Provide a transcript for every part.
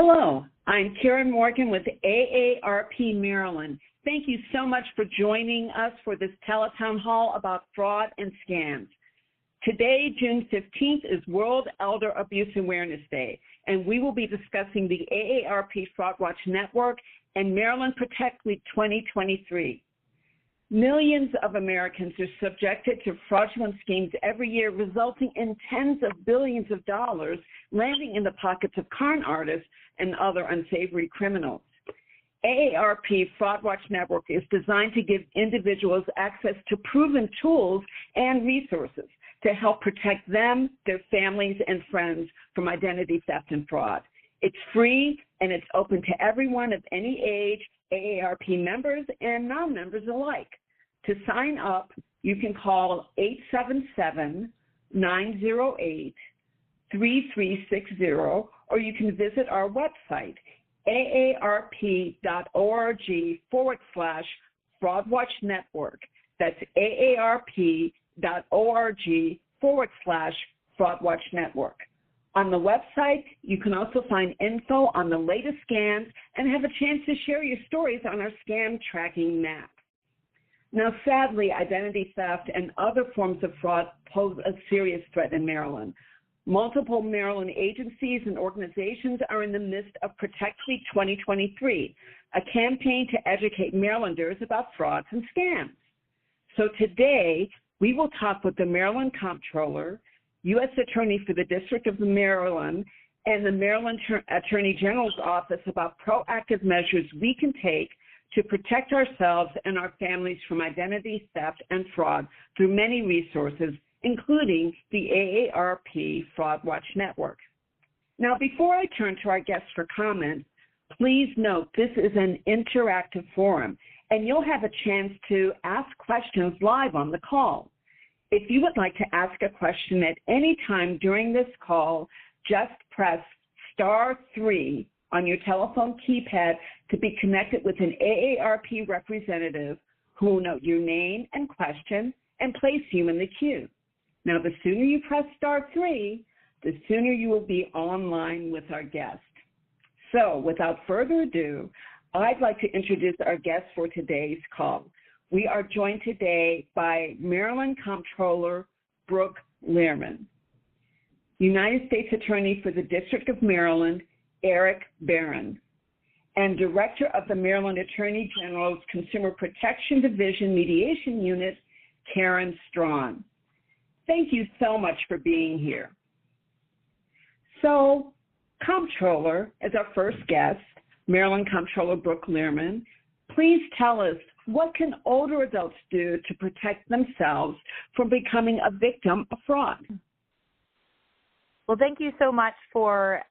Hello, I'm Karen Morgan with AARP Maryland. Thank you so much for joining us for this teletown hall about fraud and scams. Today, June 15th, is World Elder Abuse Awareness Day, and we will be discussing the AARP Fraud Watch Network and Maryland Protect Week 2023. Millions of Americans are subjected to fraudulent schemes every year, resulting in tens of billions of dollars landing in the pockets of con artists and other unsavory criminals. AARP Fraud Watch Network is designed to give individuals access to proven tools and resources to help protect them, their families, and friends from identity theft and fraud. It's free and it's open to everyone of any age, AARP members and non-members alike. To sign up, you can call 877-908-3360, or you can visit our website, aarp.org/Fraud Watch Network. That's aarp.org/Fraud Watch Network. On the website, you can also find info on the latest scams and have a chance to share your stories on our scam tracking map. Now, sadly, identity theft and other forms of fraud pose a serious threat in Maryland. Multiple Maryland agencies and organizations are in the midst of Protect Week 2023, a campaign to educate Marylanders about frauds and scams. So today, we will talk with the Maryland Comptroller, U.S. Attorney for the District of Maryland, and the Maryland Attorney General's Office about proactive measures we can take to protect ourselves and our families from identity theft and fraud through many resources, including the AARP Fraud Watch Network. Now, before I turn to our guests for comment, please note this is an interactive forum, and you'll have a chance to ask questions live on the call. If you would like to ask a question at any time during this call, just press *3 on your telephone keypad to be connected with an AARP representative who will note your name and question and place you in the queue. Now, the sooner you press *3, the sooner you will be online with our guest. So, without further ado, I'd like to introduce our guest for today's call. We are joined today by Maryland Comptroller Brooke Lierman, United States Attorney for the District of Maryland, Erik Barron, and Director of the Maryland Attorney General's Consumer Protection Division Mediation Unit, Karen Straughn. Thank you so much for being here. So, Comptroller, as our first guest, Maryland Comptroller Brooke Lierman, please tell us, what can older adults do to protect themselves from becoming a victim of fraud? Well, thank you so much for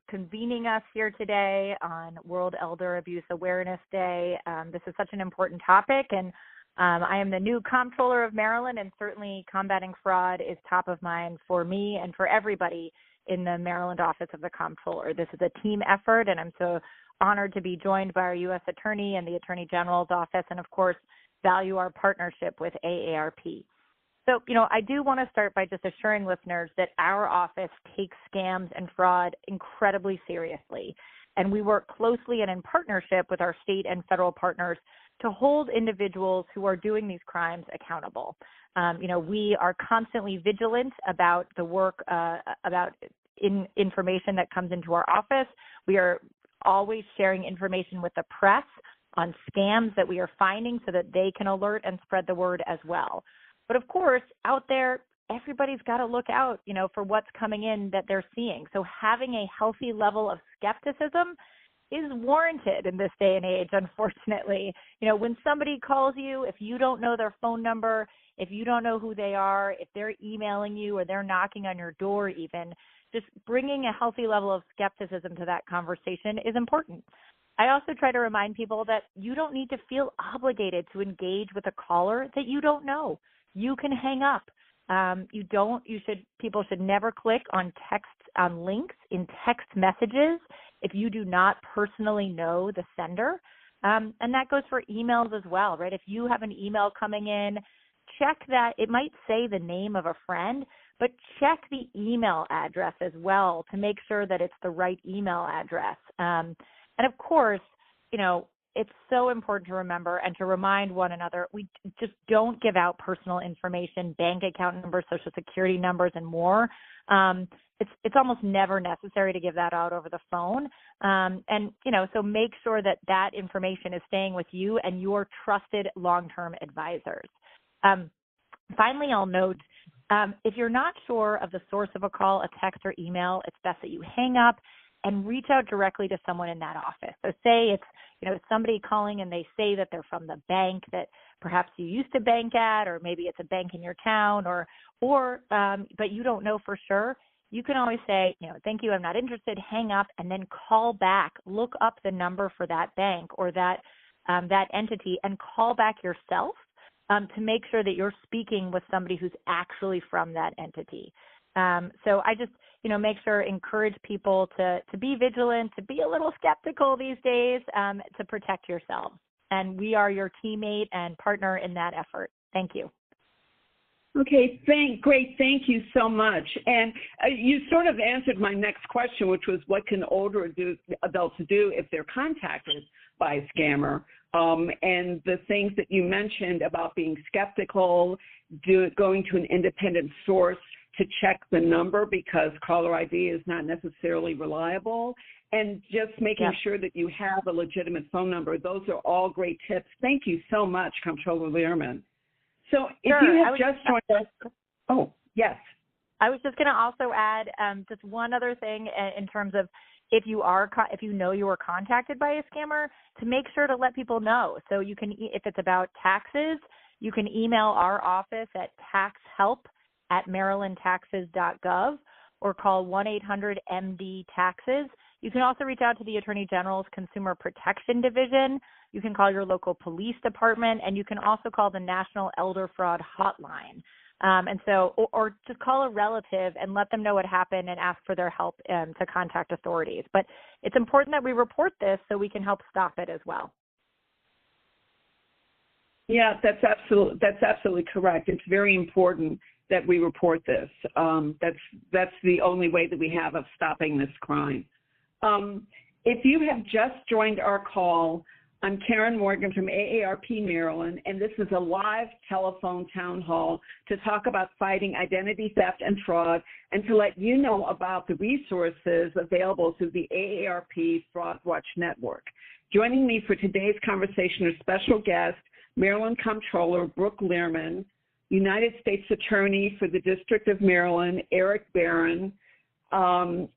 convening us here today on World Elder Abuse Awareness Day. This is such an important topic, and I am the new Comptroller of Maryland, and certainly combating fraud is top of mind for me and for everybody in the Maryland Office of the Comptroller. This is a team effort, and I'm so honored to be joined by our U.S. Attorney and the Attorney General's Office, and of course, value our partnership with AARP. So, I do want to start by just assuring listeners that our office takes scams and fraud incredibly seriously, and we work closely and in partnership with our state and federal partners to hold individuals who are doing these crimes accountable. We are constantly vigilant about the work, information that comes into our office. We are always sharing information with the press on scams that we are finding so that they can alert and spread the word as well. But of course, out there, everybody's got to look out, for what's coming in that they're seeing. So having a healthy level of skepticism is warranted in this day and age, unfortunately. When somebody calls you, if you don't know their phone number, if you don't know who they are, if they're emailing you or they're knocking on your door even, just bringing a healthy level of skepticism to that conversation is important. I also try to remind people that you don't need to feel obligated to engage with a caller that you don't know. You can hang up. People should never click on links in text messages if you do not personally know the sender. And that goes for emails as well, right? If you have an email coming in, check that. It might say the name of a friend, but check the email address as well to make sure that it's the right email address. And of course, it's so important to remember and to remind one another, we just don't give out personal information, bank account numbers, social security numbers, and more. It's almost never necessary to give that out over the phone. So make sure that information is staying with you and your trusted long-term advisors. Finally, I'll note, if you're not sure of the source of a call, a text, or email, it's best that you hang up and reach out directly to someone in that office. So say it's somebody calling and they say that they're from the bank that perhaps you used to bank at, or maybe it's a bank in your town, but you don't know for sure. You can always say, thank you, I'm not interested, hang up, and then call back. Look up the number for that bank or that entity and call back yourself to make sure that you're speaking with somebody who's actually from that entity. So I just, encourage people to be vigilant, to be a little skeptical these days, to protect yourselves. And we are your teammate and partner in that effort. Thank you. Okay, great. Thank you so much. And you sort of answered my next question, which was what can older adults do if they're contacted by a scammer? And the things that you mentioned about being skeptical, going to an independent source to check the number because caller ID is not necessarily reliable, and just making sure that you have a legitimate phone number. Those are all great tips. Thank you so much, Comptroller Lierman. So if you have just joined us, oh, yes. I was just going to also add just one other thing in terms of if you know you were contacted by a scammer, to make sure to let people know. So you can, if it's about taxes, you can email our office at taxhelp@marylandtaxes.gov or call 1-800-MD-TAXES. You can also reach out to the Attorney General's Consumer Protection Division. You can call your local police department, and you can also call the National Elder Fraud Hotline. Or just call a relative and let them know what happened and ask for their help to contact authorities. But it's important that we report this so we can help stop it as well. Yeah, that's absolutely correct. It's very important that we report this. That's the only way that we have of stopping this crime. If you have just joined our call, I'm Karen Morgan from AARP Maryland, and this is a live telephone town hall to talk about fighting identity theft and fraud and to let you know about the resources available through the AARP Fraud Watch Network. Joining me for today's conversation are special guest, Maryland Comptroller Brooke Lierman, United States Attorney for the District of Maryland, Erik Barron, and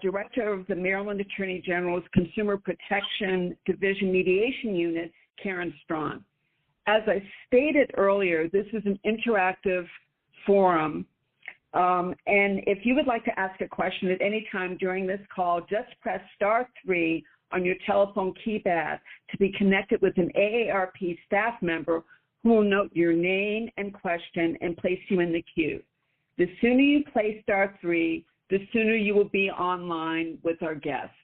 Director of the Maryland Attorney General's Consumer Protection Division Mediation Unit, Karen Straughn. As I stated earlier, this is an interactive forum, and if you would like to ask a question at any time during this call, just press *3 on your telephone keypad to be connected with an AARP staff member who will note your name and question and place you in the queue. The sooner you play *3, the sooner you will be online with our guest.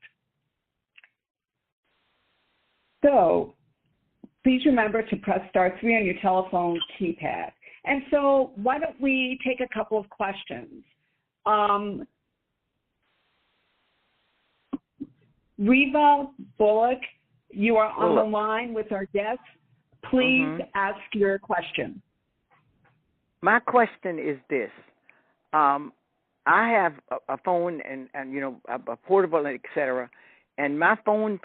So please remember to press *3 on your telephone keypad. And so why don't we take a couple of questions? Reva Bullock, you are on the line with our guest. Please ask your question. My question is this. I have a phone and a portable, et cetera, and my phone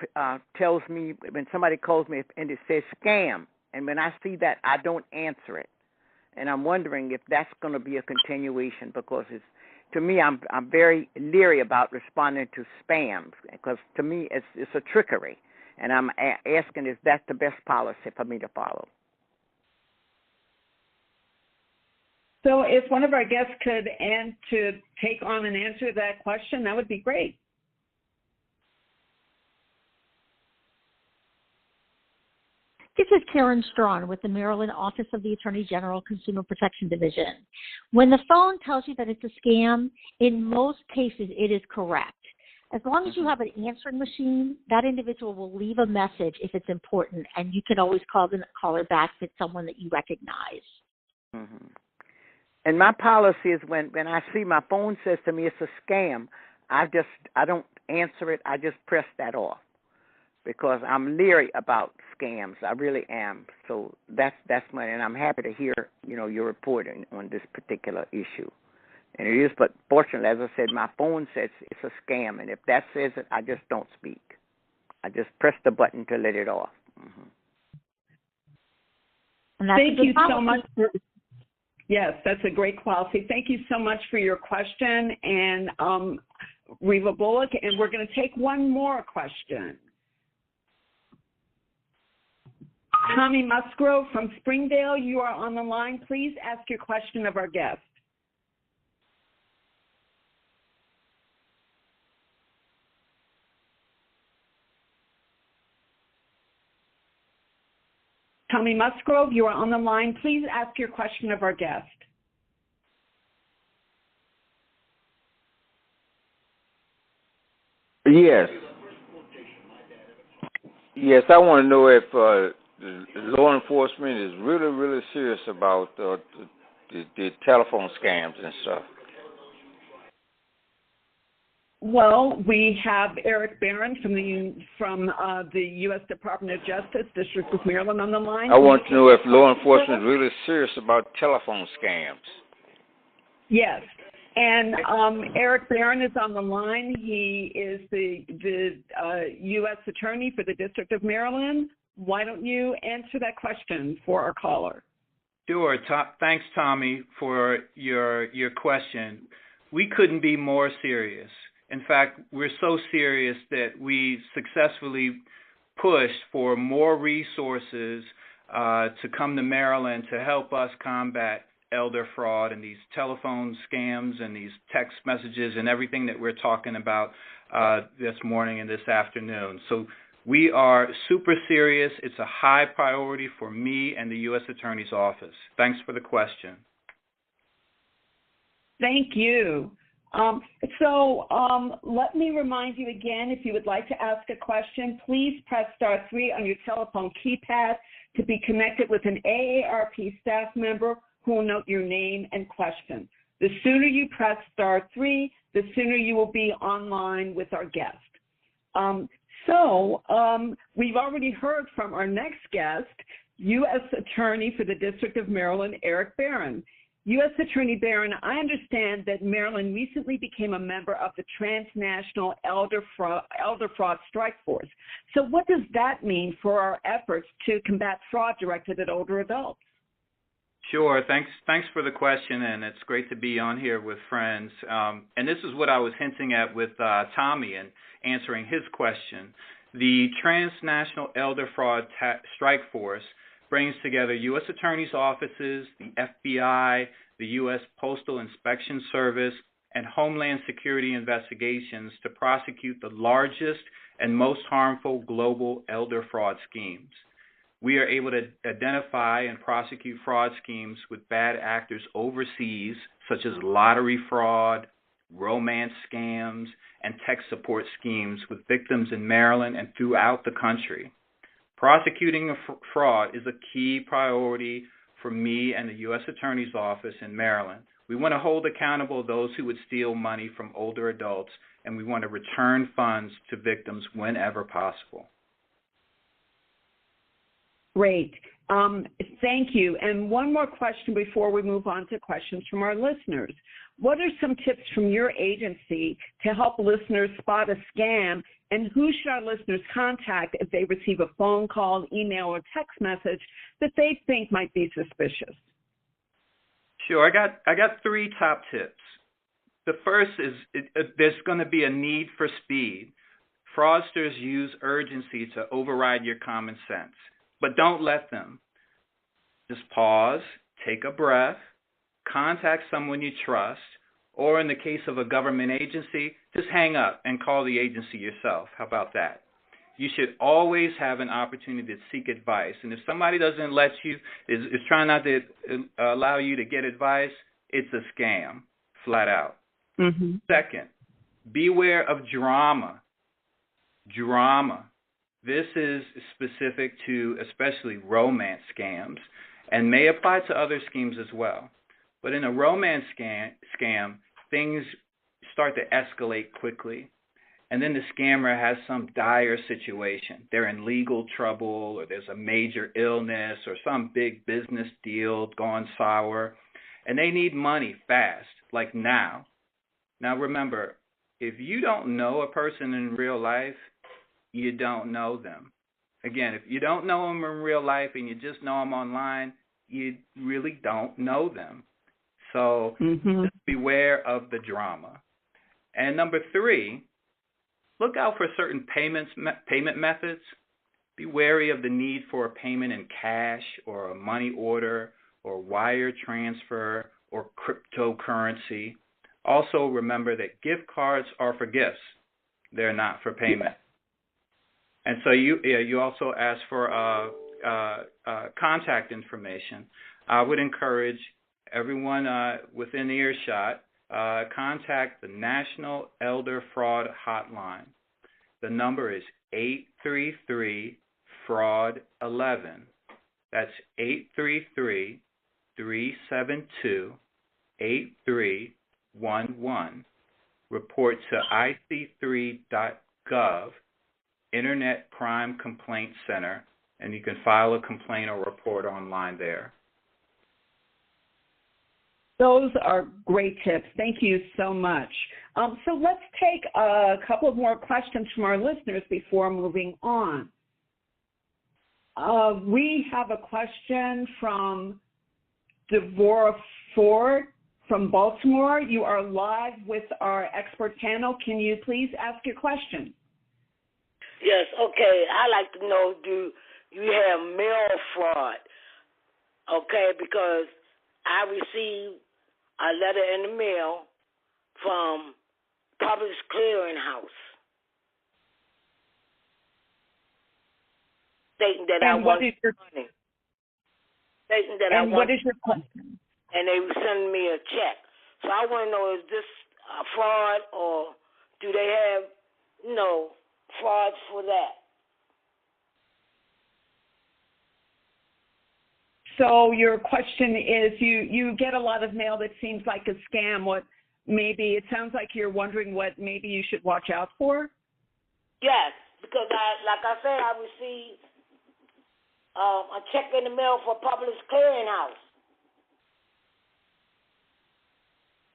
tells me when somebody calls me and it says scam, and when I see that, I don't answer it. And I'm wondering if that's going to be a continuation because to me, I'm very leery about responding to spams because to me, it's a trickery. And I'm asking, is that the best policy for me to follow? So if one of our guests could take on and answer that question, that would be great. This is Karen Straughn with the Maryland Office of the Attorney General Consumer Protection Division. When the phone tells you that it's a scam, in most cases it is correct. As long as you have an answering machine, that individual will leave a message if it's important, and you can always call her back if it's someone that you recognize. And my policy is when I see my phone says to me it's a scam, I don't answer it. I just press that off because I'm leery about scams. I really am. So that's and I'm happy to hear your report on this particular issue. And it is, but fortunately, as I said, my phone says it's a scam, and if that says it, I just don't speak. I just press the button to let it off. Mm-hmm. Thank you so much. Yes, that's a great policy. Thank you so much for your question, and Reva Bullock, and we're going to take one more question. Tommy Musgrove from Springdale, you are on the line. Please ask your question of our guest. Tommy Musgrove, you are on the line. Please ask your question of our guest. Yes. Yes, I want to know if law enforcement is really, really serious about the telephone scams and stuff. Well, we have Erik Barron from the U.S. Department of Justice, District of Maryland, on the line. I want to know if law enforcement is really serious about telephone scams. Yes, and Erik Barron is on the line. He is the U.S. Attorney for the District of Maryland. Why don't you answer that question for our caller? Sure. Thanks, Tommy, for your question. We couldn't be more serious. In fact, we're so serious that we successfully pushed for more resources to come to Maryland to help us combat elder fraud and these telephone scams and these text messages and everything that we're talking about this morning and this afternoon. So we are super serious. It's a high priority for me and the U.S. Attorney's Office. Thanks for the question. Thank you. Let me remind you again, if you would like to ask a question, please press *3 on your telephone keypad to be connected with an AARP staff member who will note your name and question. The sooner you press *3, the sooner you will be online with our guest. We've already heard from our next guest, U.S. Attorney for the District of Maryland, Erik Barron. U.S. Attorney Barron, I understand that Maryland recently became a member of the Transnational Elder Fraud Strike Force. So what does that mean for our efforts to combat fraud directed at older adults? Sure. Thanks for the question, and it's great to be on here with friends. And this is what I was hinting at with Tommy and answering his question. The Transnational Elder Fraud Strike Force brings together U.S. Attorney's offices, the FBI, the U.S. Postal Inspection Service, and Homeland Security investigations to prosecute the largest and most harmful global elder fraud schemes. We are able to identify and prosecute fraud schemes with bad actors overseas, such as lottery fraud, romance scams, and tech support schemes with victims in Maryland and throughout the country. Prosecuting fraud is a key priority for me and the U.S. Attorney's Office in Maryland. We want to hold accountable those who would steal money from older adults, and we want to return funds to victims whenever possible. Great. Thank you. And one more question before we move on to questions from our listeners. What are some tips from your agency to help listeners spot a scam, and who should our listeners contact if they receive a phone call, email, or text message that they think might be suspicious? Sure. I got 3 top tips. The first is there's going to be a need for speed. Fraudsters use urgency to override your common sense, but don't let them. Just pause, take a breath, contact someone you trust, or in the case of a government agency, just hang up and call the agency yourself. How about that? You should always have an opportunity to seek advice. And if somebody doesn't let you, is trying not to allow you to get advice, it's a scam, flat out. Mm-hmm. Second, beware of drama. Drama. This is specific to especially romance scams and may apply to other schemes as well. But in a romance scam, things start to escalate quickly. And then the scammer has some dire situation. They're in legal trouble, or there's a major illness, or some big business deal gone sour, and they need money fast, like now. Now remember, if you don't know a person in real life, you don't know them. Again, if you don't know them in real life and you just know them online, you really don't know them. So just beware of the drama. And number 3, look out for certain payment methods. Be wary of the need for a payment in cash or a money order or wire transfer or cryptocurrency. Also remember that gift cards are for gifts. They're not for payment. And so you also asked for contact information. I would encourage everyone within earshot, contact the National Elder Fraud Hotline. The number is 833-FRAUD-11. That's 833-372-8311. Report to ic3.gov, Internet Crime Complaint Center, and you can file a complaint or report online there. Those are great tips. Thank you so much. So let's take a couple of more questions from our listeners before moving on. We have a question from Devorah Ford from Baltimore. You are live with our expert panel. Can you please ask your question? Yes, okay. I'd like to know, do you have mail fraud? Okay, because I received a letter in the mail from Public Clearinghouse stating that I want money. Stating that I want. What is your question? And they were sending me a check. So I want to know, is this a fraud, or do they have, frauds for that? So your question is, you get a lot of mail that seems like a scam. It sounds like you're wondering what maybe you should watch out for? Yes, because I received a check in the mail for Public Clearinghouse.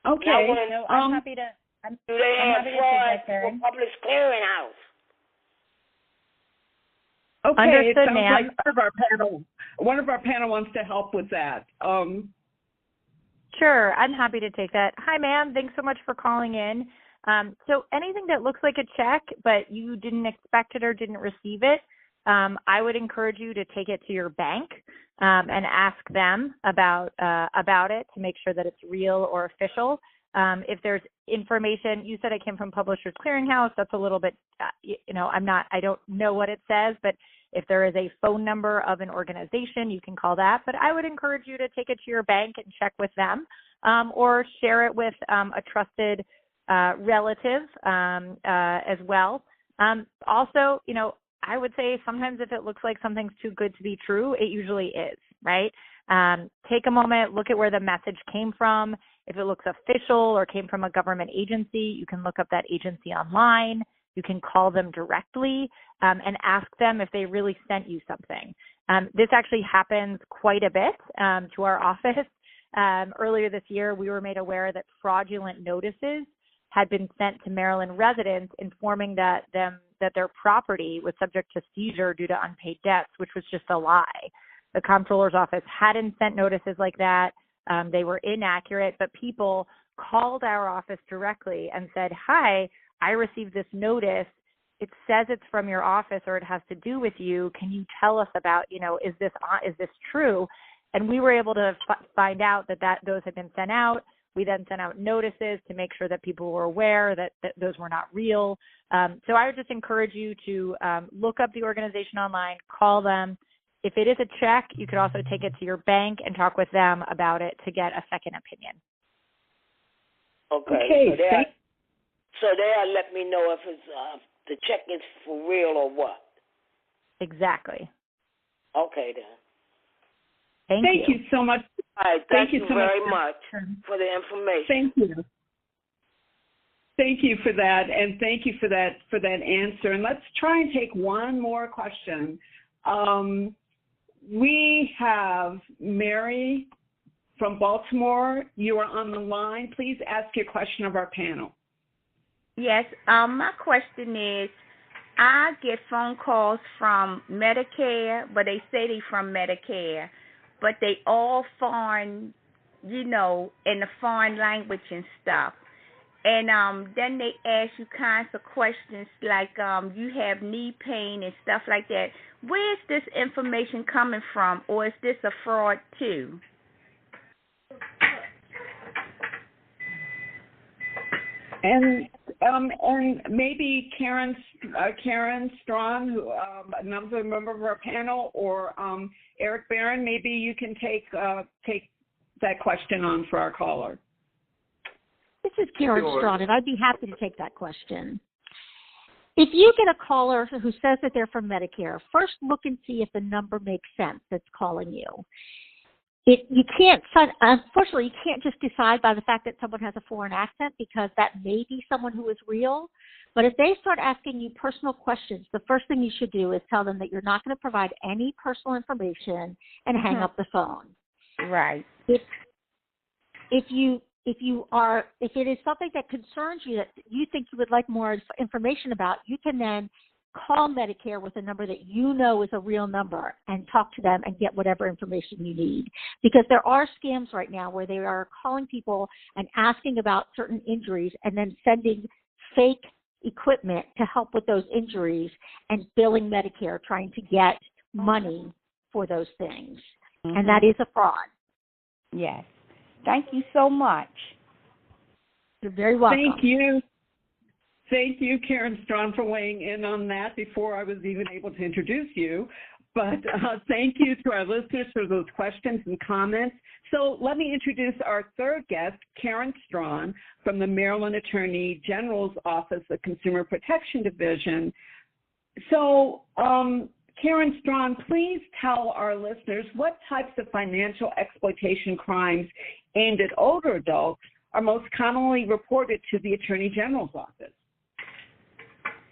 Okay. I'm happy to. Do they have fraud for Public Clearinghouse? Okay, Understood, it sounds ma'am. like one of our panel wants to help with that. Sure, I'm happy to take that. Hi, ma'am. Thanks so much for calling in. So anything that looks like a check, but you didn't expect it or didn't receive it, I would encourage you to take it to your bank and ask them about it to make sure that it's real or official. If there's information, you said it came from Publishers Clearinghouse. That's a little bit, I don't know what it says, but if there is a phone number of an organization, you can call that. But I would encourage you to take it to your bank and check with them, or share it with a trusted relative as well. Also, I would say sometimes if it looks like something's too good to be true, it usually is, right? Take a moment, look at where the message came from. If it looks official or came from a government agency, you can look up that agency online. You can call them directly and ask them if they really sent you something. This actually happens quite a bit to our office. Earlier this year, we were made aware that fraudulent notices had been sent to Maryland residents informing that their property was subject to seizure due to unpaid debts, which was just a lie. The comptroller's office hadn't sent notices like that. They were inaccurate, but people called our office directly and said, hi, I received this notice. It says it's from your office or it has to do with you. Can you tell us about, is this true? And we were able to find out that those had been sent out. We then sent out notices to make sure that people were aware that those were not real. So I would just encourage you to look up the organization online, call them. If it is a check, you could also take it to your bank and talk with them about it to get a second opinion. Okay. So they'll let me know if it's the check is for real or what. Exactly. Okay, then. Thank you so much. All right. Thank you so very much much for the information. Thank you. Thank you for that, and thank you for that answer. And let's try and take one more question. We have Mary from Baltimore. You are on the line. Please ask your question of our panel. Yes, my question is, I get phone calls from Medicare, but they say they from Medicare, but they all foreign, in the foreign language and stuff. And then they ask you kinds of questions like you have knee pain and stuff like that. Where is this information coming from, or is this a fraud too? And maybe Karen Straughn, who another member of our panel, or Erik Barron, maybe you can take that question on for our caller. This is Karen Straughn, and I'd be happy to take that question. If you get a caller who says that they're from Medicare, first look and see if the number makes sense that's calling you. Unfortunately, you can't just decide by the fact that someone has a foreign accent, because that may be someone who is real. But if they start asking you personal questions, the first thing you should do is tell them that you're not going to provide any personal information and hang up the phone. Right. If it is something that concerns you, that you think you would like more information about, you can then call Medicare with a number that you know is a real number and talk to them and get whatever information you need. Because there are scams right now where they are calling people and asking about certain injuries and then sending fake equipment to help with those injuries and billing Medicare, trying to get money for those things. Mm-hmm. And that is a fraud. Yes. Thank you so much. You're very welcome. Thank you. Thank you, Karen Straughn, for weighing in on that before I was even able to introduce you. But thank you to our listeners for those questions and comments. So let me introduce our third guest, Karen Straughn, from the Maryland Attorney General's Office of Consumer Protection Division. So, Karen Straughn, please tell our listeners what types of financial exploitation crimes aimed at older adults are most commonly reported to the Attorney General's office.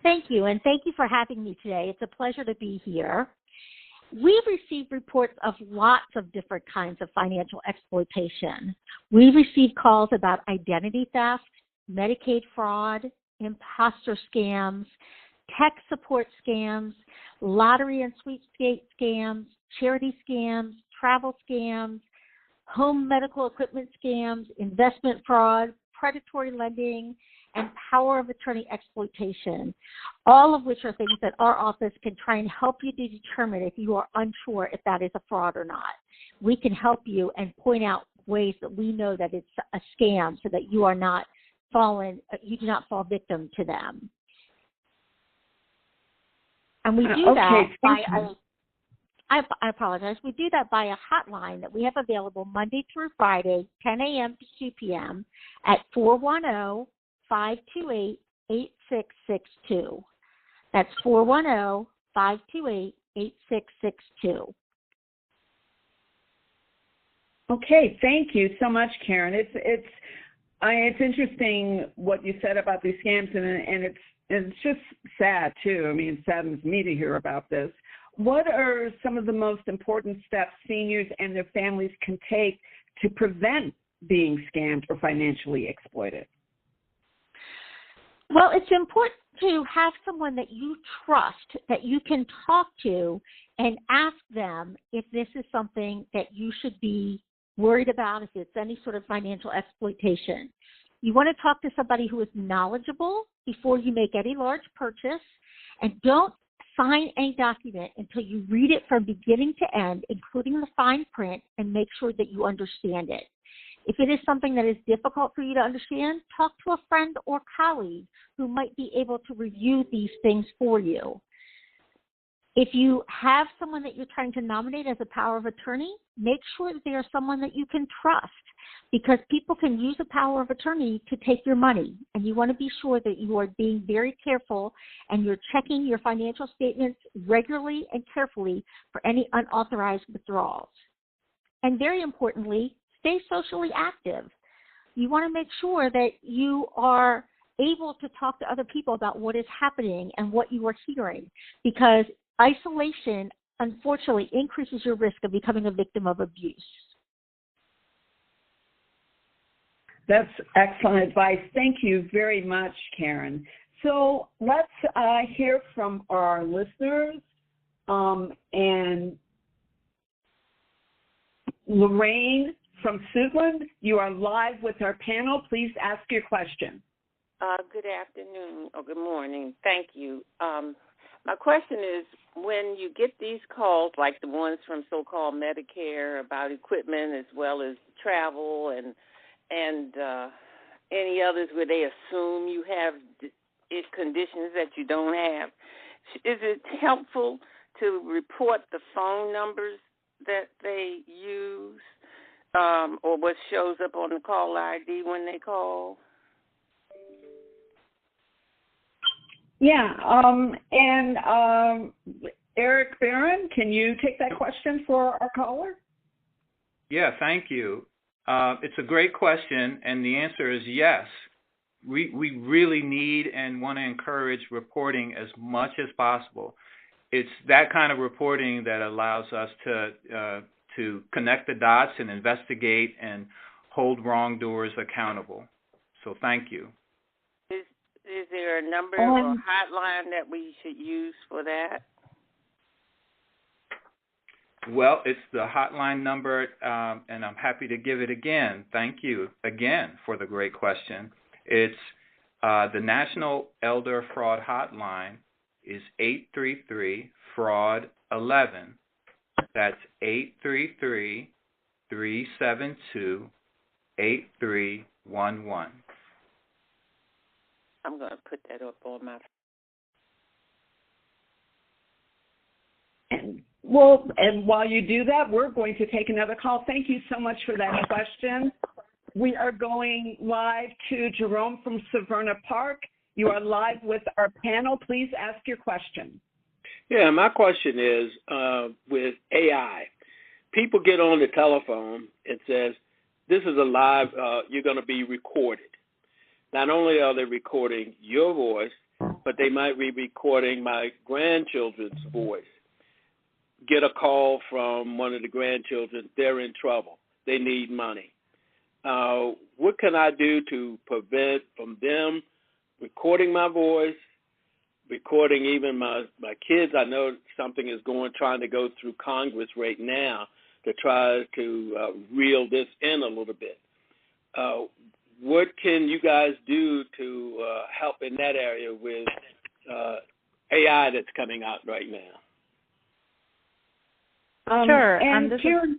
Thank you, and thank you for having me today. It's a pleasure to be here. We've received reports of lots of different kinds of financial exploitation. We've received calls about identity theft, Medicaid fraud, imposter scams, tech support scams, lottery and sweepstakes scams, charity scams, travel scams, home medical equipment scams, investment fraud, predatory lending, and power of attorney exploitation, all of which are things that our office can try and help you to determine if you are unsure if that is a fraud or not. We can help you and point out ways that we know that it's a scam so that you do not fall victim to them. And we do that by I apologize. We do that by a hotline that we have available Monday through Friday, 10 a.m. to 2 p.m. at 410-528-8662. That's 410-528-8662. Okay, thank you so much, Karen. It's interesting what you said about these scams, and it's just sad too. I mean, it saddens me to hear about this. What are some of the most important steps seniors and their families can take to prevent being scammed or financially exploited? Well, it's important to have someone that you trust, that you can talk to and ask them if this is something that you should be worried about, if it's any sort of financial exploitation. You want to talk to somebody who is knowledgeable before you make any large purchase, and don't sign any document until you read it from beginning to end, including the fine print, and make sure that you understand it. If it is something that is difficult for you to understand, talk to a friend or colleague who might be able to review these things for you. If you have someone that you're trying to nominate as a power of attorney, make sure that they are someone that you can trust, because people can use a power of attorney to take your money, and you want to be sure that you are being very careful and you're checking your financial statements regularly and carefully for any unauthorized withdrawals. And very importantly, stay socially active. You want to make sure that you are able to talk to other people about what is happening and what you are hearing, because isolation, unfortunately, increases your risk of becoming a victim of abuse. That's excellent advice. Thank you very much, Karen. So let's hear from our listeners. And Lorraine from Suitland, you are live with our panel. Please ask your question. Good afternoon or good morning. Thank you. My question is, when you get these calls, like the ones from so-called Medicare about equipment as well as travel and any others where they assume you have conditions that you don't have, is it helpful to report the phone numbers that they use or what shows up on the call ID when they call? Yeah, Erik Barron, can you take that question for our caller? Yeah, thank you. It's a great question, and the answer is yes. We really need and want to encourage reporting as much as possible. It's that kind of reporting that allows us to connect the dots and investigate and hold wrongdoers accountable. So thank you. Is there a number or hotline that we should use for that? Well, it's the hotline number, and I'm happy to give it again. Thank you again for the great question. It's the National Elder Fraud Hotline is 833-FRAUD-11. That's 833-372-8311. I'm going to put that up on my. And while you do that, we're going to take another call. Thank you so much for that question. We are going live to Jerome from Severna Park. You are live with our panel. Please ask your question. Yeah, my question is with AI. People get on the telephone, it says, this is a live, you're going to be recorded. Not only are they recording your voice, but they might be recording my grandchildren's voice. Get a call from one of the grandchildren, they're in trouble. They need money. What can I do to prevent from them recording my voice, recording even my kids? I know something is trying to go through Congress right now to try to reel this in a little bit. What can you guys do to help in that area with AI that's coming out right now? Sure. And Karen,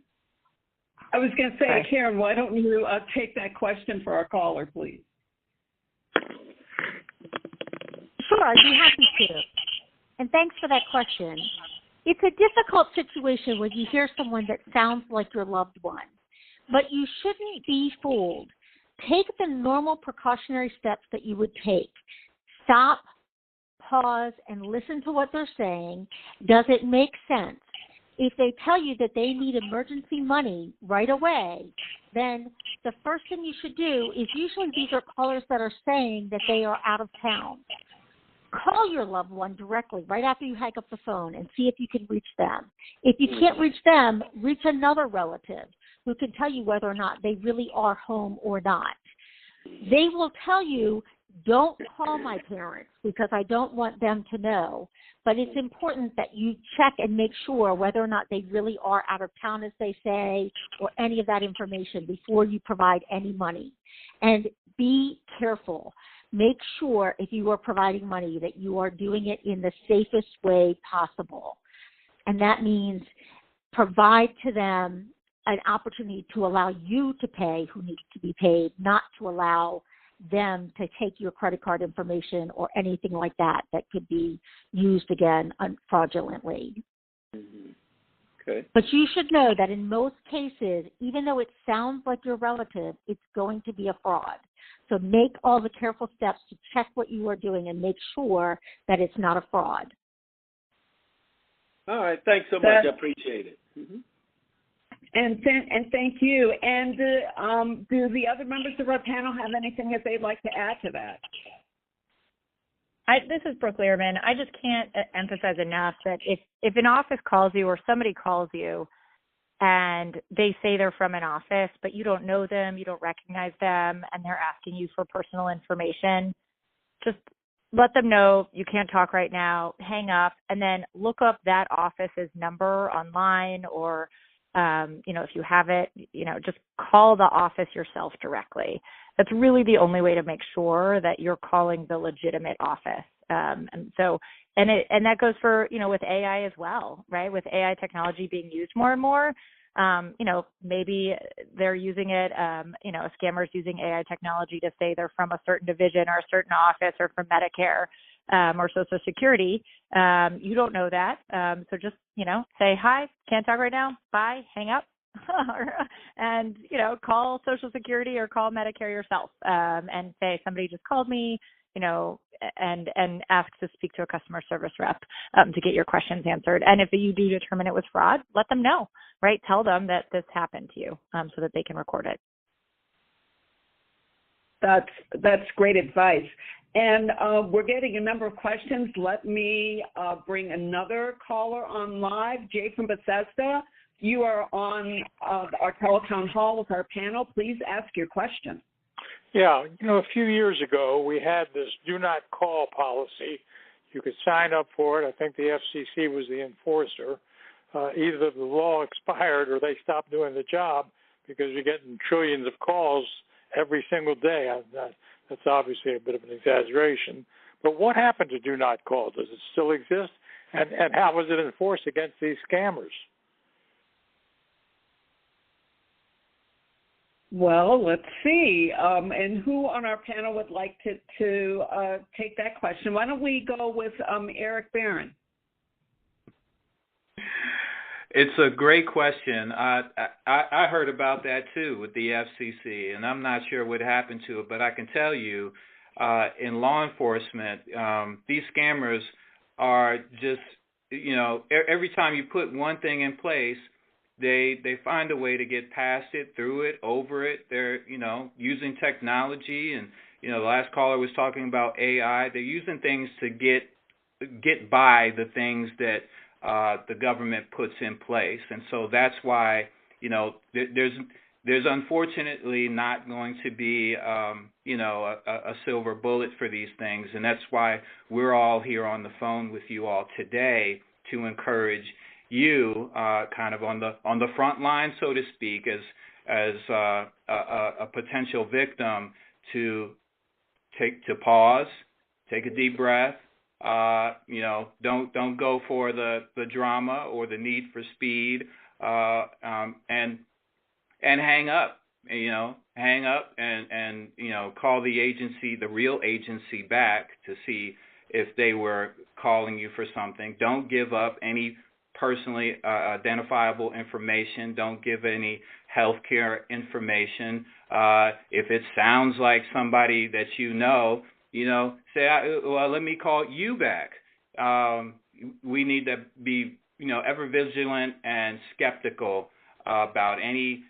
I was going to say, Karen, why don't you take that question for our caller, please? Sure, I'd be happy to. And thanks for that question. It's a difficult situation when you hear someone that sounds like your loved one, but you shouldn't be fooled. Take the normal precautionary steps that you would take. Stop, pause, and listen to what they're saying. Does it make sense? If they tell you that they need emergency money right away, then the first thing you should do is, usually these are callers that are saying that they are out of town. Call your loved one directly right after you hang up the phone and see if you can reach them. If you can't reach them, reach another relative who can tell you whether or not they really are home or not. They will tell you, don't call my parents because I don't want them to know. But it's important that you check and make sure whether or not they really are out of town, as they say, or any of that information before you provide any money. And be careful. Make sure if you are providing money that you are doing it in the safest way possible. And that means provide to them an opportunity to allow you to pay who needs to be paid, not to allow them to take your credit card information or anything like that that could be used again fraudulently. Mm-hmm. Okay. But you should know that in most cases, even though it sounds like your relative, it's going to be a fraud. So make all the careful steps to check what you are doing and make sure that it's not a fraud. All right. Thanks so much. I appreciate it. Mm-hmm. And thank you. And do the other members of our panel have anything that they'd like to add to that? This is Brooke Lierman. I just can't emphasize enough that if an office calls you or somebody calls you and they say they're from an office, but you don't know them, you don't recognize them, and they're asking you for personal information, just let them know you can't talk right now, hang up, and then look up that office's number online or, if you have it, just call the office yourself directly. That's really the only way to make sure that you're calling the legitimate office. And that goes for, with AI as well, right? With AI technology being used more and more, maybe they're using it, scammers using AI technology to say they're from a certain division or a certain office or from Medicare or Social Security. You don't know that. So just, say, hi, can't talk right now, bye, hang up. And call Social Security or call Medicare yourself and say somebody just called me, and ask to speak to a customer service rep to get your questions answered. And if you do determine it was fraud, let them know, right? Tell them that this happened to you so that they can record it. That's great advice. And we're getting a number of questions. Let me bring another caller on live. Jay from Bethesda. You are on our telephone hall with our panel. Please ask your question. Yeah, a few years ago, we had this do not call policy. You could sign up for it. I think the FCC was the enforcer. Either the law expired or they stopped doing the job because you're getting trillions of calls every single day. That's obviously a bit of an exaggeration. But what happened to do not call? Does it still exist? And how was it enforced against these scammers? Well, let's see. And who on our panel would like to take that question? Why don't we go with Erik Barron? It's a great question. I heard about that too with the FCC, and I'm not sure what happened to it, but I can tell you, in law enforcement, these scammers are just, every time you put one thing in place, they find a way to get past it, through it, over it. They're, using technology, and, the last caller was talking about AI. They're using things to get by the things that the government puts in place. And so that's why, there's unfortunately not going to be, a silver bullet for these things. And that's why we're all here on the phone with you all today to encourage you kind of on the front line, so to speak, as a potential victim, to pause, take a deep breath. Don't go for the drama or the need for speed, and hang up. Hang up and call the agency, the real agency, back to see if they were calling you for something. Don't give up any personally identifiable information. Don't give any healthcare information. If it sounds like somebody that say, well, let me call you back. We need to be, ever vigilant and skeptical about any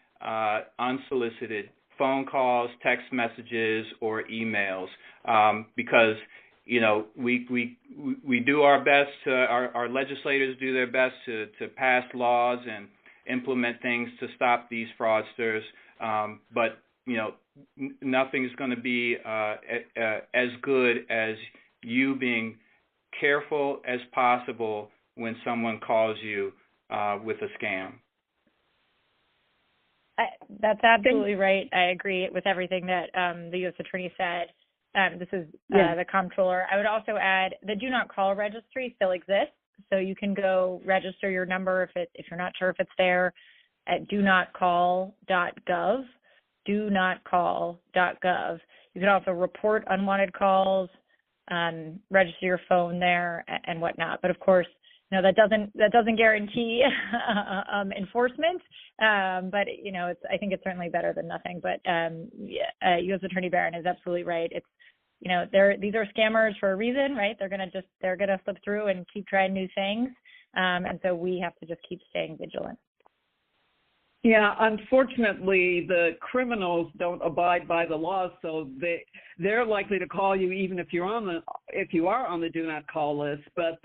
unsolicited phone calls, text messages, or emails, because we do our best. Our legislators do their best to pass laws and implement things to stop these fraudsters. But nothing's going to be as good as you being careful as possible when someone calls you with a scam. That's absolutely right. I agree with everything that the U.S. Attorney said. This is the Comptroller. I would also add the Do Not Call registry still exists, so you can go register your number if you're not sure if it's there at donotcall.gov. donotcall.gov. You can also report unwanted calls, register your phone there, and whatnot. But of course, that doesn't guarantee enforcement. But I think it's certainly better than nothing. But U.S. Attorney Barron is absolutely right. It's these are scammers for a reason, right? They're gonna flip through and keep trying new things, and so we have to just keep staying vigilant. Yeah, unfortunately, the criminals don't abide by the laws, so they're likely to call you even if you are on the do not call list. But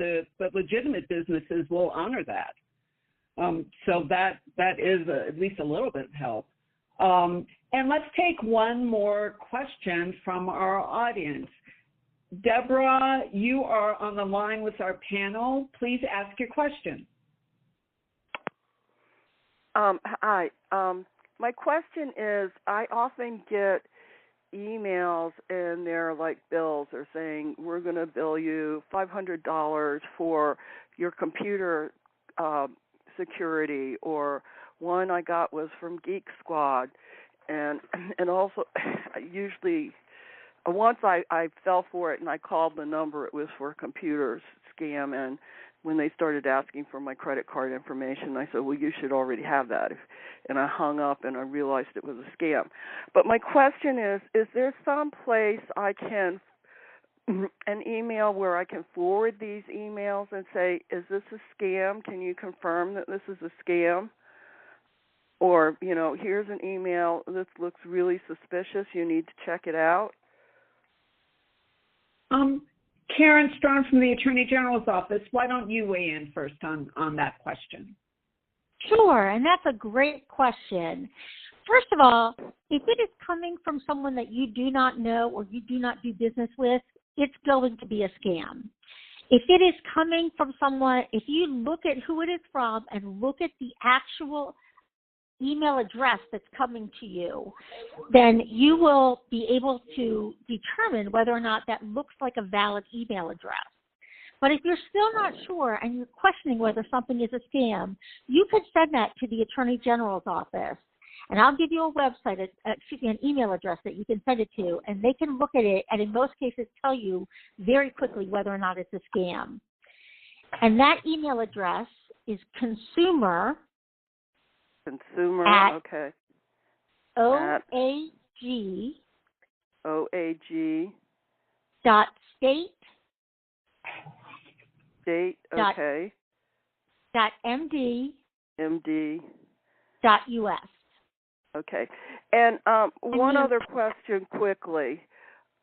legitimate businesses will honor that. So that is at least a little bit of help. And let's take one more question from our audience. Deborah, you are on the line with our panel. Please ask your question. Hi. My question is, I often get emails and they're like bills. They're saying, we're going to bill you $500 for your computer security, or one I got was from Geek Squad. And also, usually, once I fell for it and I called the number, it was for a computer scam, and when they started asking for my credit card information, I said, well, you should already have that. And I hung up and I realized it was a scam. But my question is there some place I can, an email where I can forward these emails and say, is this a scam? Can you confirm that this is a scam? Or, here's an email. This looks really suspicious. You need to check it out. Karen Straughn from the Attorney General's office, why don't you weigh in first on that question? Sure, and that's a great question. First of all, if it is coming from someone that you do not know or you do not do business with, it's going to be a scam. If it is coming from someone, if you look at who it is from and look at the actual email address that's coming to you, then you will be able to determine whether or not that looks like a valid email address. But if you're still not sure and you're questioning whether something is a scam, you could send that to the Attorney General's office. And I'll give you a website, an email address that you can send it to, and they can look at it and in most cases tell you very quickly whether or not it's a scam. And that email address is consumer, okay. OAG dot state okay. Dot MD dot US. Okay. And one other question quickly.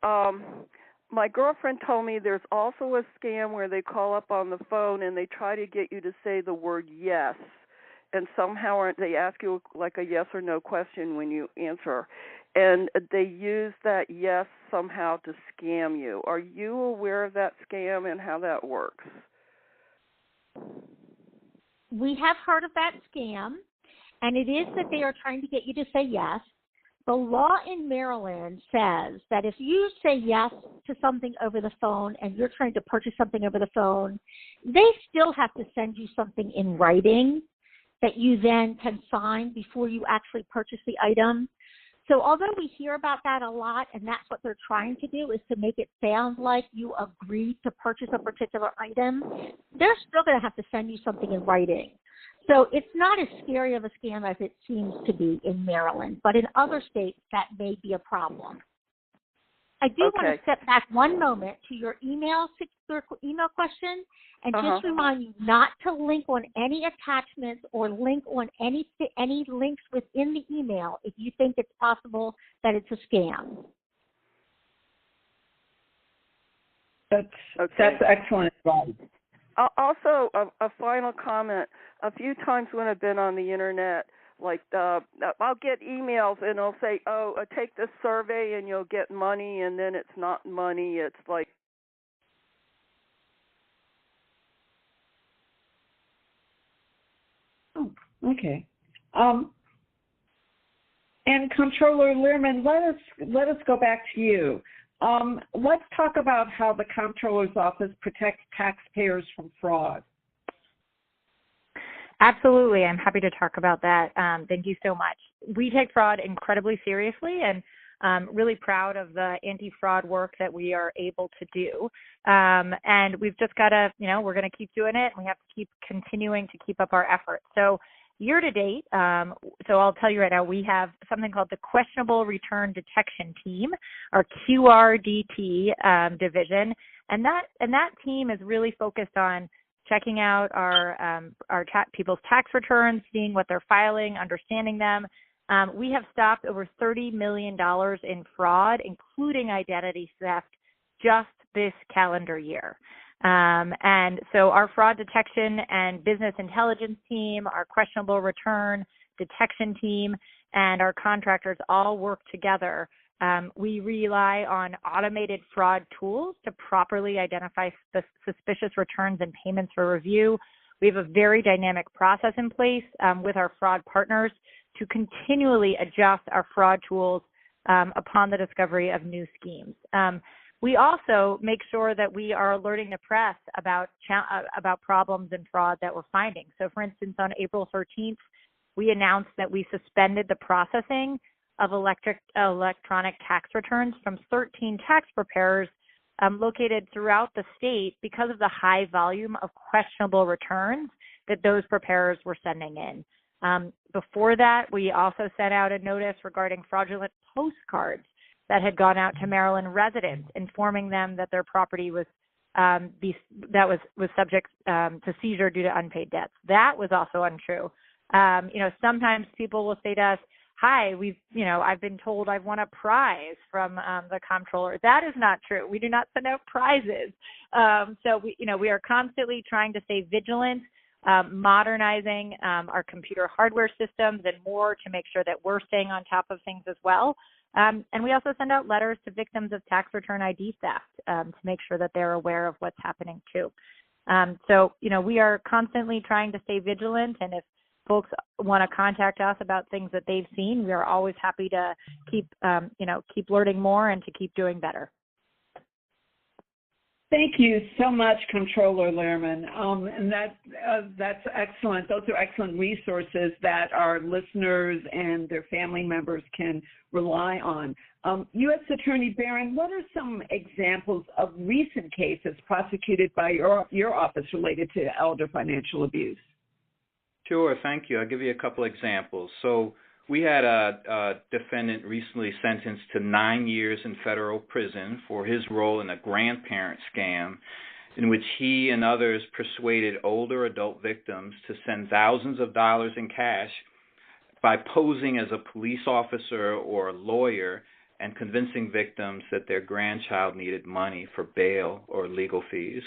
My girlfriend told me there's also a scam where they call up on the phone and they try to get you to say the word yes. And somehow they ask you like a yes or no question when you answer. And they use that yes somehow to scam you. Are you aware of that scam and how that works? We have heard of that scam, and it is that they are trying to get you to say yes. The law in Maryland says that if you say yes to something over the phone and you're trying to purchase something over the phone, they still have to send you something in writing that you then can sign before you actually purchase the item. So although we hear about that a lot, and that's what they're trying to do, is to make it sound like you agreed to purchase a particular item, they're still going to have to send you something in writing. So it's not as scary of a scam as it seems to be in Maryland, but in other states that may be a problem. I do want to step back one moment to your email question and just remind you not to link on any attachments or link on any links within the email if you think it's possible that it's a scam. That's excellent advice. Also, a final comment. A few times when I've been on the internet, like I'll get emails and it'll say, "Oh, take this survey and you'll get money," and then it's not money. It's like. Oh, okay. And Comptroller Lierman, let us go back to you. Let's talk about how the Comptroller's Office protects taxpayers from fraud. Absolutely. I'm happy to talk about that. Thank you so much. We take fraud incredibly seriously and really proud of the anti-fraud work that we are able to do. And we've just got to, we're going to keep doing it, and we have to keep continuing to keep up our efforts. So year to date, so I'll tell you right now, we have something called the Questionable Return Detection Team, our QRDT division, and that team is really focused on checking out our people's tax returns, seeing what they're filing, understanding them. We have stopped over $30 million in fraud, including identity theft, just this calendar year. And so our fraud detection and business intelligence team, our questionable return detection team, and our contractors all work together. We rely on automated fraud tools to properly identify suspicious returns and payments for review. We have a very dynamic process in place with our fraud partners to continually adjust our fraud tools upon the discovery of new schemes. We also make sure that we are alerting the press about problems and fraud that we're finding. So, for instance, on April 13th, we announced that we suspended the processing of electronic tax returns from 13 tax preparers located throughout the state because of the high volume of questionable returns that those preparers were sending in. Before that, we also sent out a notice regarding fraudulent postcards that had gone out to Maryland residents, informing them that their property was subject to seizure due to unpaid debts. That was also untrue. Sometimes people will say to us, "Hi, I've been told I've won a prize from the comptroller." That is not true. We do not send out prizes. So we are constantly trying to stay vigilant, modernizing our computer hardware systems and more to make sure that we're staying on top of things as well. And we also send out letters to victims of tax return ID theft to make sure that they're aware of what's happening too. So we are constantly trying to stay vigilant, and if folks want to contact us about things that they've seen, we are always happy to keep learning more and to keep doing better. Thank you so much, Comptroller Lierman. And that's excellent. Those are excellent resources that our listeners and their family members can rely on. U.S. Attorney Barron, what are some examples of recent cases prosecuted by your office related to elder financial abuse? Sure, thank you. I'll give you a couple examples. So we had a defendant recently sentenced to 9 years in federal prison for his role in a grandparent scam in which he and others persuaded older adult victims to send thousands of dollars in cash by posing as a police officer or a lawyer and convincing victims that their grandchild needed money for bail or legal fees.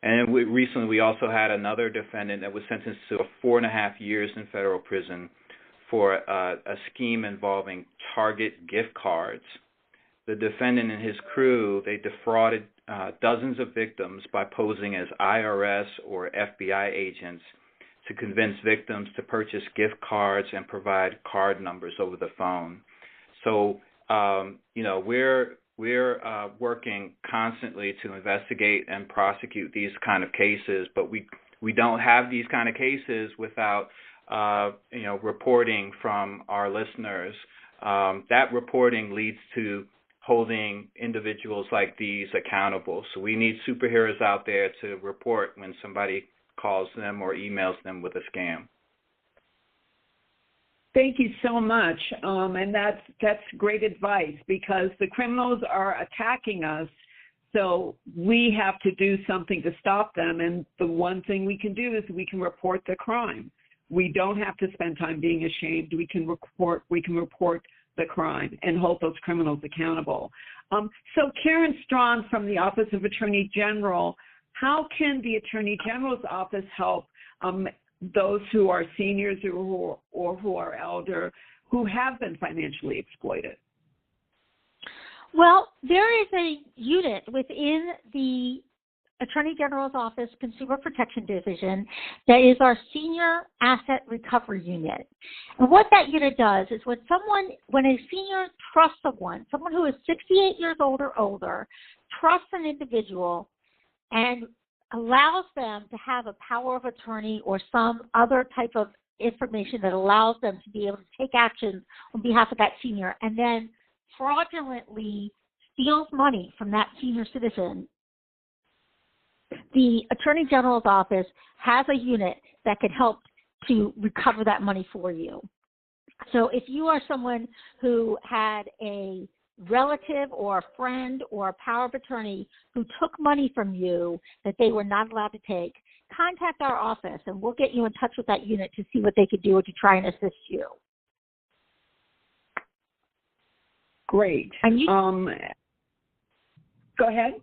And recently we also had another defendant that was sentenced to 4.5 years in federal prison for a scheme involving Target gift cards. The defendant and his crew, they defrauded dozens of victims by posing as IRS or FBI agents to convince victims to purchase gift cards and provide card numbers over the phone. So, we're working constantly to investigate and prosecute these kind of cases, but we don't have these kind of cases without reporting from our listeners. That reporting leads to holding individuals like these accountable. So we need superheroes out there to report when somebody calls them or emails them with a scam. Thank you so much. And that's great advice, because the criminals are attacking us. So we have to do something to stop them. And the one thing we can do is we can report the crime. We don't have to spend time being ashamed. We can report the crime and hold those criminals accountable. So Karen Straughn from the Office of Attorney General, how can the Attorney General's office help those who are seniors or who are elder who have been financially exploited? Well, there is a unit within the Attorney General's Office Consumer Protection Division that is our Senior Asset Recovery Unit. And what that unit does is when a senior trusts someone who is 68 years old or older, trusts an individual and allows them to have a power of attorney or some other type of information that allows them to be able to take action on behalf of that senior, and then fraudulently steals money from that senior citizen, the Attorney General's office has a unit that can help to recover that money for you. So if you are someone who had a relative or a friend or a power of attorney who took money from you that they were not allowed to take, contact our office, and we'll get you in touch with that unit to see what they could do to try and assist you. Great. And you, go ahead.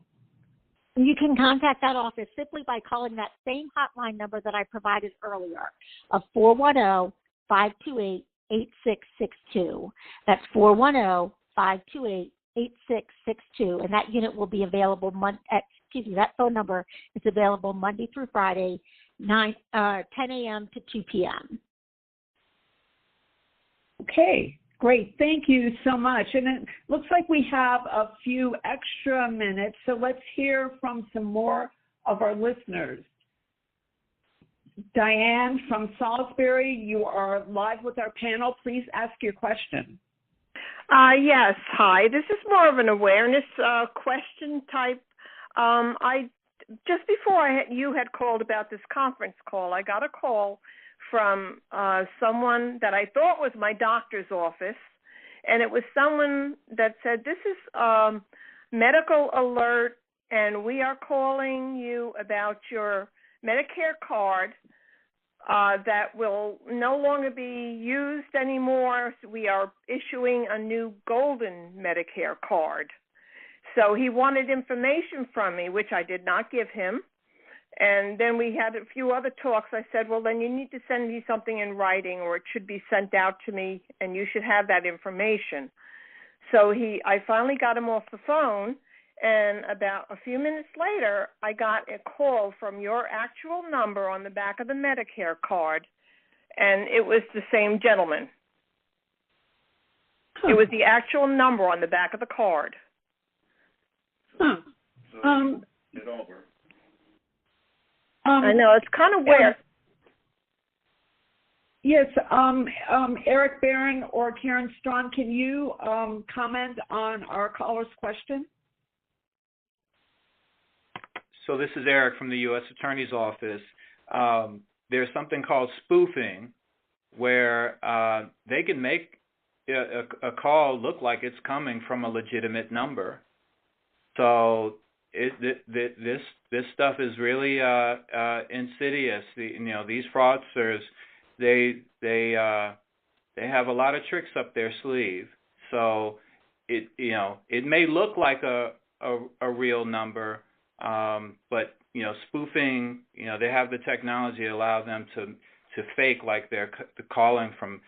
You can contact that office simply by calling that same hotline number that I provided earlier of 410-528-8662. That's 410-528-8662, and that unit will be available that phone number is available Monday through Friday, 10 a.m. to 2 p.m. Okay, great. Thank you so much. And it looks like we have a few extra minutes, so let's hear from some more of our listeners. Diane from Salisbury, you are live with our panel. Please ask your question. Yes, hi. This is more of an awareness question type. Just before you had called about this conference call, I got a call from someone that I thought was my doctor's office, and it was someone that said, this is medical alert, and we are calling you about your Medicare card that will no longer be used anymore. So we are issuing a new golden Medicare card. So he wanted information from me, which I did not give him. And then we had a few other talks. I said, well, then you need to send me something in writing, or it should be sent out to me, and you should have that information. So I finally got him off the phone, and about a few minutes later, I got a call from your actual number on the back of the Medicare card, and it was the same gentleman. It was the actual number on the back of the card. Huh. It over. I know, it's kind of weird. Yes, Erik Barron or Karen Straughn, can you comment on our caller's question? So this is Erik from the U.S. Attorney's Office. There's something called spoofing, where they can make a call look like it's coming from a legitimate number. So this stuff is really insidious. These fraudsters, they have a lot of tricks up their sleeve. So it may look like a real number, but spoofing, they have the technology to allow them to fake like they're calling from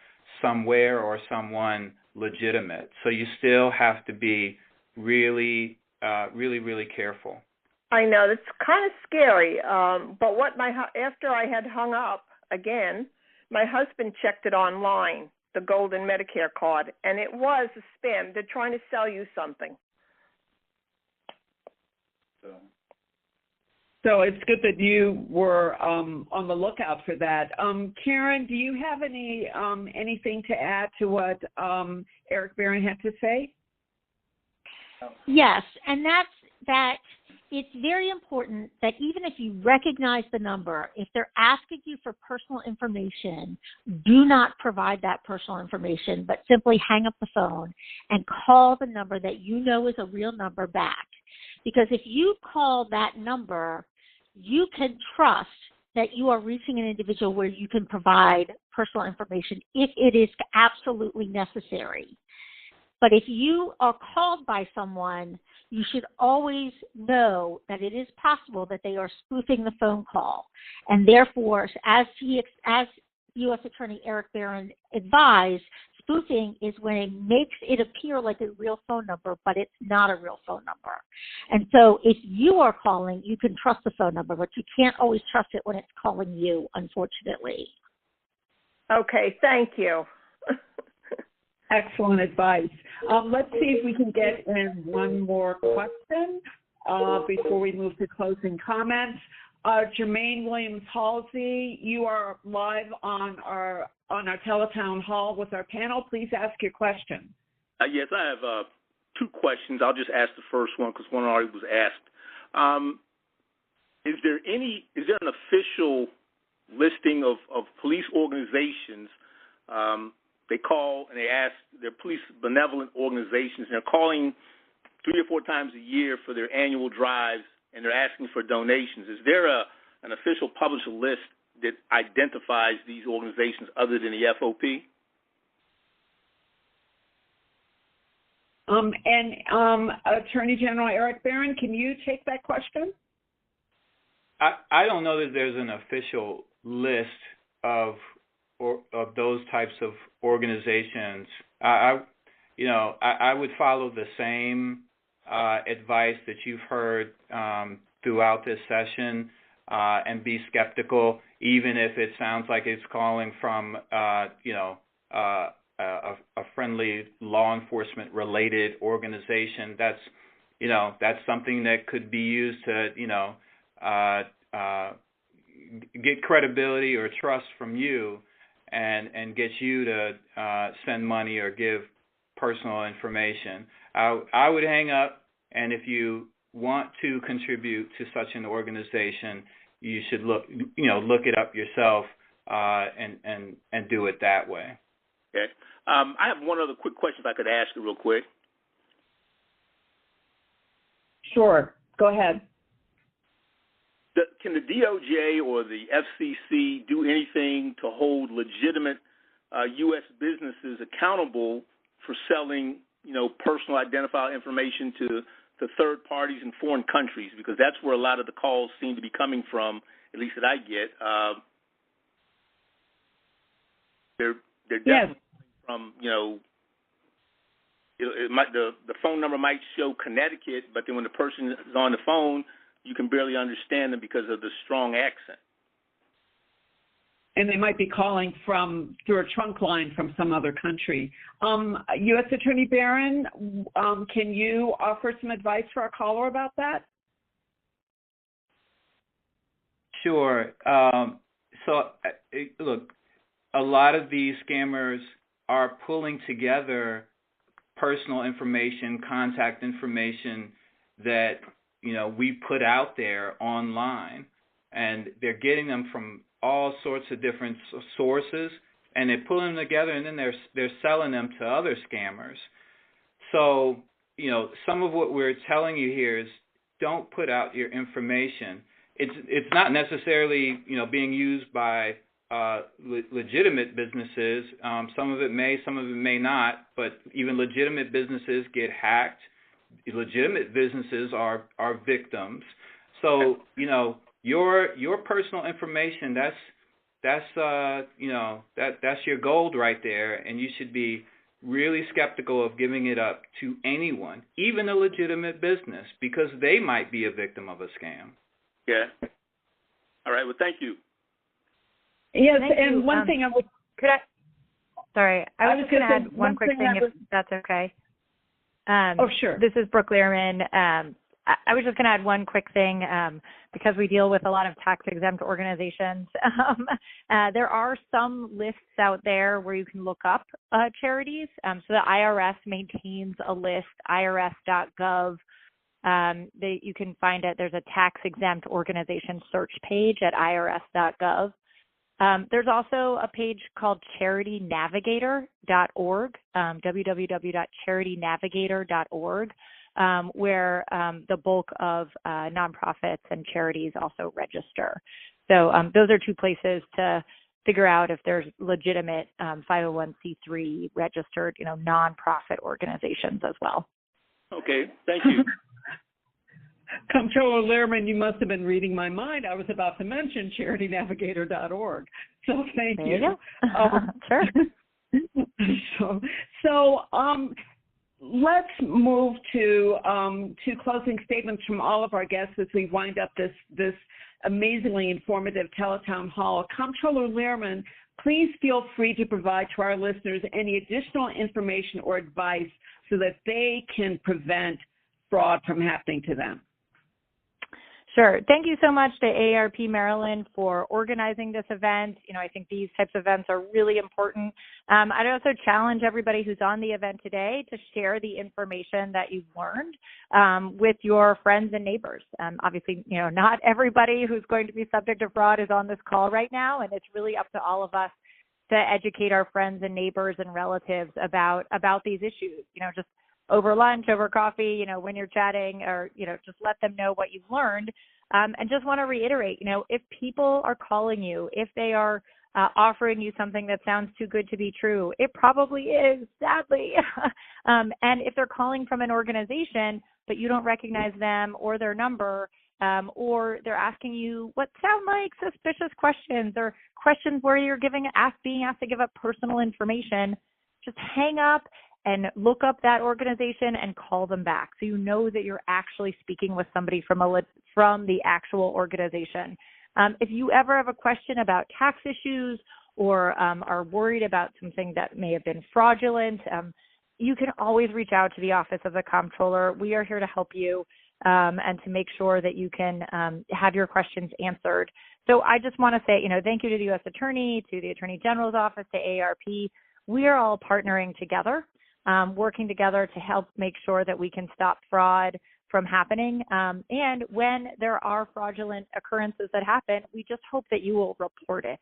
somewhere or someone legitimate. So you still have to be really careful. I know, that's kind of scary. But after I had hung up again, my husband checked it online, the golden Medicare card, and it was a spam. They're trying to sell you something. So it's good that you were on the lookout for that. Karen, do you have anything to add to what Erik Barron had to say? Yes, and that's that it's very important that even if you recognize the number, if they're asking you for personal information, do not provide that personal information, but simply hang up the phone and call the number that you know is a real number back. Because if you call that number, you can trust that you are reaching an individual where you can provide personal information if it is absolutely necessary. But if you are called by someone, you should always know that it is possible that they are spoofing the phone call. And therefore, as U.S. Attorney Erik Barron advised, spoofing is when it makes it appear like a real phone number, but it's not a real phone number. And so if you are calling, you can trust the phone number, but you can't always trust it when it's calling you, unfortunately. Okay, thank you. Excellent advice. Let's see if we can get in one more question before we move to closing comments. Jermaine Williams-Halsey, you are live on our teletown hall with our panel. Please ask your question. Yes, I have two questions. I'll just ask the first one because one already was asked. Is there an official listing of police organizations? They call and they ask, they're police benevolent organizations, and they're calling 3 or 4 times a year for their annual drives, and they're asking for donations. Is there a an official published list that identifies these organizations other than the FOP? Attorney General Erik Barron, can you take that question? I don't know that there's an official list of those types of organizations. I would follow the same advice that you've heard throughout this session and be skeptical, even if it sounds like it's calling from a friendly law enforcement related organization. That's something that could be used to get credibility or trust from you and get you to send money or give personal information. I would hang up, and if you want to contribute to such an organization, you should look it up yourself and do it that way. Okay. I have one other quick question if I could ask you real quick. Sure. Go ahead. Can the DOJ or the FCC do anything to hold legitimate U.S. businesses accountable for selling, personal identifier information to third parties in foreign countries? Because that's where a lot of the calls seem to be coming from, at least that I get. They're definitely from, the phone number might show Connecticut, but then when the person is on the phone, you can barely understand them because of the strong accent. And they might be calling through a trunk line from some other country. U.S. Attorney Barron, can you offer some advice for our caller about that? Sure. Look, a lot of these scammers are pulling together personal information, contact information that we put out there online, and they're getting them from all sorts of different sources, and they're pulling them together, and then they're selling them to other scammers. So, some of what we're telling you here is don't put out your information. It's not necessarily being used by legitimate businesses. Some of it may, some of it may not, but even legitimate businesses get hacked. Legitimate businesses are victims. So your personal information, that's your gold right there, and you should be really skeptical of giving it up to anyone, even a legitimate business, because they might be a victim of a scam. Yeah. All right. Well, thank you. Yes, thank and you. one thing I would. I was just going to add one quick thing, if that's okay. Sure. This is Brooke Lierman. I was just going to add one quick thing because we deal with a lot of tax-exempt organizations. There are some lists out there where you can look up charities. So the IRS maintains a list, irs.gov. You can find it. There's a tax-exempt organization search page at irs.gov. There's also a page called charitynavigator.org, www.charitynavigator.org, where the bulk of nonprofits and charities also register. So those are two places to figure out if there's legitimate 501c3 registered, nonprofit organizations as well. Okay, thank you. Comptroller Lierman, you must have been reading my mind. I was about to mention charitynavigator.org. So thank you. There you go. Sure. So let's move to closing statements from all of our guests as we wind up this amazingly informative teletown hall. Comptroller Lierman, please feel free to provide to our listeners any additional information or advice so that they can prevent fraud from happening to them. Sure. Thank you so much to AARP Maryland for organizing this event. I think these types of events are really important. I'd also challenge everybody who's on the event today to share the information that you've learned with your friends and neighbors. Obviously, not everybody who's going to be subject to fraud is on this call right now, and it's really up to all of us to educate our friends and neighbors and relatives about these issues. Just over lunch, over coffee, when you're chatting, or, just let them know what you've learned. And just want to reiterate, if people are calling you, if they are offering you something that sounds too good to be true, it probably is, sadly. And if they're calling from an organization, but you don't recognize them or their number, or they're asking you what sound like suspicious questions or questions where you're being asked to give up personal information, just hang up and look up that organization and call them back so you know that you're actually speaking with somebody from the actual organization. If you ever have a question about tax issues or are worried about something that may have been fraudulent, you can always reach out to the Office of the Comptroller. We are here to help you and to make sure that you can have your questions answered. So I just want to say, thank you to the U.S. Attorney, to the Attorney General's Office, to AARP. We are all partnering together, working together to help make sure that we can stop fraud from happening. And when there are fraudulent occurrences that happen, we just hope that you will report it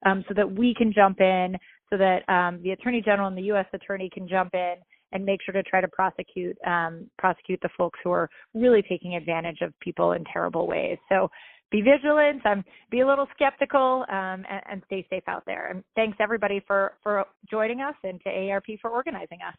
so that we can jump in, so that the Attorney General and the U.S. Attorney can jump in and make sure to try to prosecute the folks who are really taking advantage of people in terrible ways. So be vigilant, be a little skeptical, and stay safe out there. And thanks everybody for joining us, and to AARP for organizing us.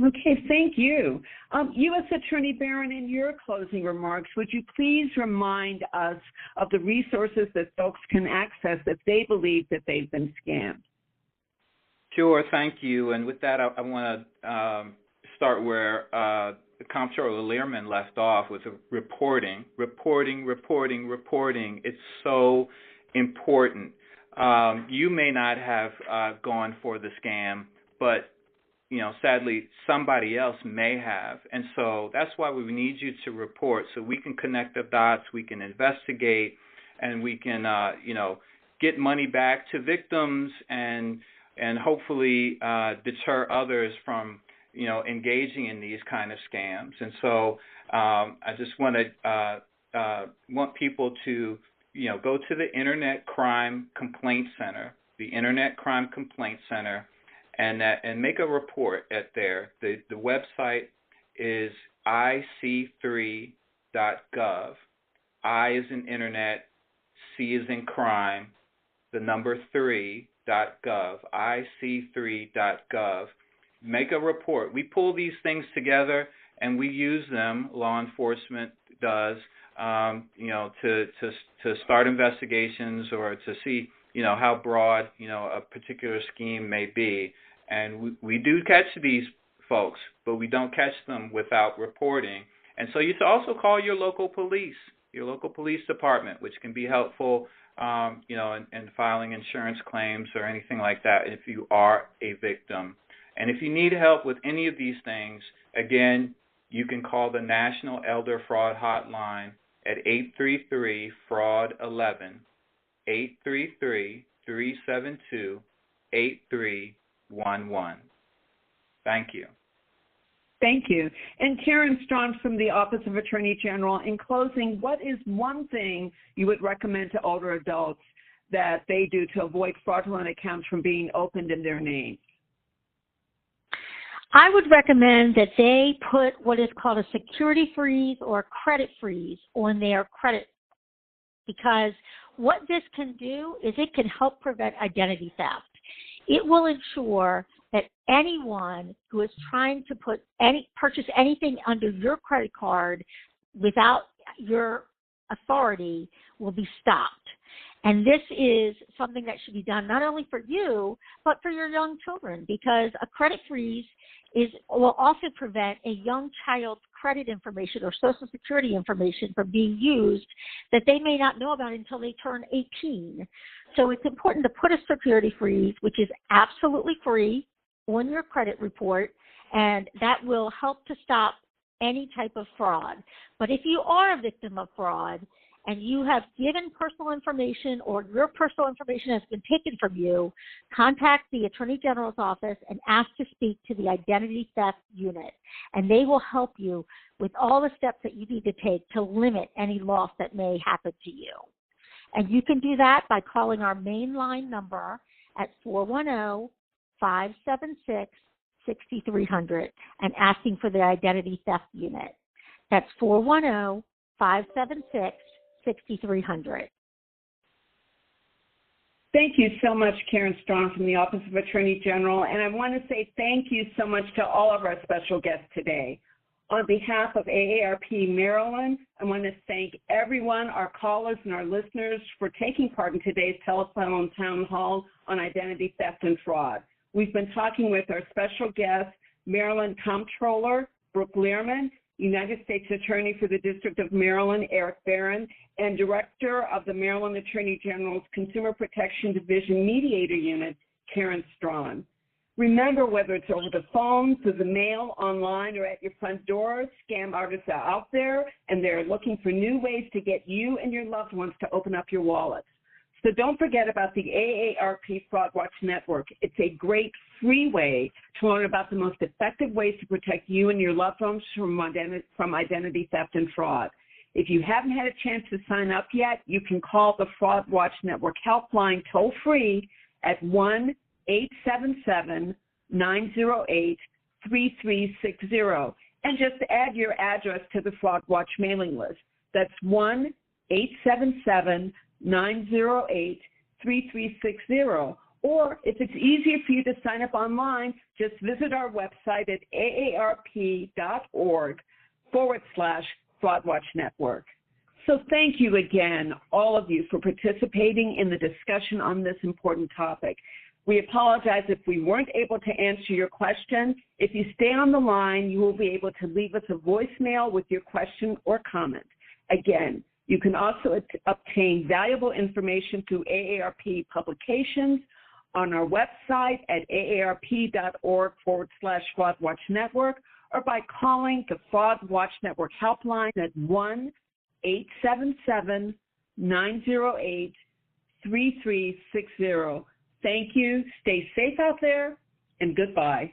Okay, thank you. U.S. Attorney Barron, in your closing remarks, would you please remind us of the resources that folks can access if they believe that they've been scammed? Sure, thank you. And with that, I want to start where Comptroller Lierman left off with reporting. It's so important. You may not have gone for the scam, but sadly, somebody else may have. And so that's why we need you to report so we can connect the dots, we can investigate, and we can, get money back to victims and hopefully deter others from, engaging in these kind of scams. And so I just want people to, go to the Internet Crime Complaint Center, and make a report at there. The website is ic3.gov. I is in Internet, C is in crime, the number 3.gov, ic3.gov. Make a report. We pull these things together and we use them, law enforcement does, to start investigations or to see, how broad, a particular scheme may be. And we do catch these folks, but we don't catch them without reporting. And so you should also call your local police department, which can be helpful, in filing insurance claims or anything like that if you are a victim. And if you need help with any of these things, again, you can call the National Elder Fraud Hotline at 833-FRAUD-11, 833-372-8311. Thank you. Thank you. And Karen Straughn from the Office of Attorney General, in closing, what is one thing you would recommend to older adults that they do to avoid fraudulent accounts from being opened in their name? I would recommend that they put what is called a security freeze or a credit freeze on their credit, because what this can do is it can help prevent identity theft. It will ensure that anyone who is trying to purchase anything under your credit card without your authority will be stopped. And this is something that should be done not only for you, but for your young children, because a credit freeze will also prevent a young child's credit information or Social Security information from being used that they may not know about until they turn 18. So it's important to put a security freeze, which is absolutely free, on your credit report, and that will help to stop any type of fraud. But if you are a victim of fraud and you have given personal information or your personal information has been taken from you, contact the Attorney General's office and ask to speak to the Identity Theft Unit, and they will help you with all the steps that you need to take to limit any loss that may happen to you. And you can do that by calling our main line number at 410-576-6300 and asking for the Identity Theft Unit. That's 410-576-6300. 576-6300. Thank you so much, Karen Straughn from the Office of Attorney General, and I want to say thank you so much to all of our special guests today. On behalf of AARP Maryland, I want to thank everyone, our callers and our listeners, for taking part in today's telephone town hall on identity theft and fraud. We've been talking with our special guest, Maryland Comptroller Brooke Lierman, United States Attorney for the District of Maryland, Erik Barron, and Director of the Maryland Attorney General's Consumer Protection Division Mediator Unit, Karen Straughn. Remember, whether it's over the phone, through the mail, online, or at your front door, scam artists are out there, and they're looking for new ways to get you and your loved ones to open up your wallets. So don't forget about the AARP Fraud Watch Network. It's a great free way to learn about the most effective ways to protect you and your loved ones from identity theft and fraud. If you haven't had a chance to sign up yet, you can call the Fraud Watch Network helpline toll-free at 1-877-908-3360, and just add your address to the Fraud Watch mailing list. That's 1-877-908-3360. Or if it's easier for you to sign up online, just visit our website at aarp.org/Fraud Watch Network. So thank you again, all of you, for participating in the discussion on this important topic. We apologize if we weren't able to answer your question. If you stay on the line, you will be able to leave us a voicemail with your question or comment. Again, you can also obtain valuable information through AARP publications on our website at aarp.org/Fraud Watch Network, or by calling the Fraud Watch Network helpline at 1-877-908-3360. Thank you. Stay safe out there, and goodbye.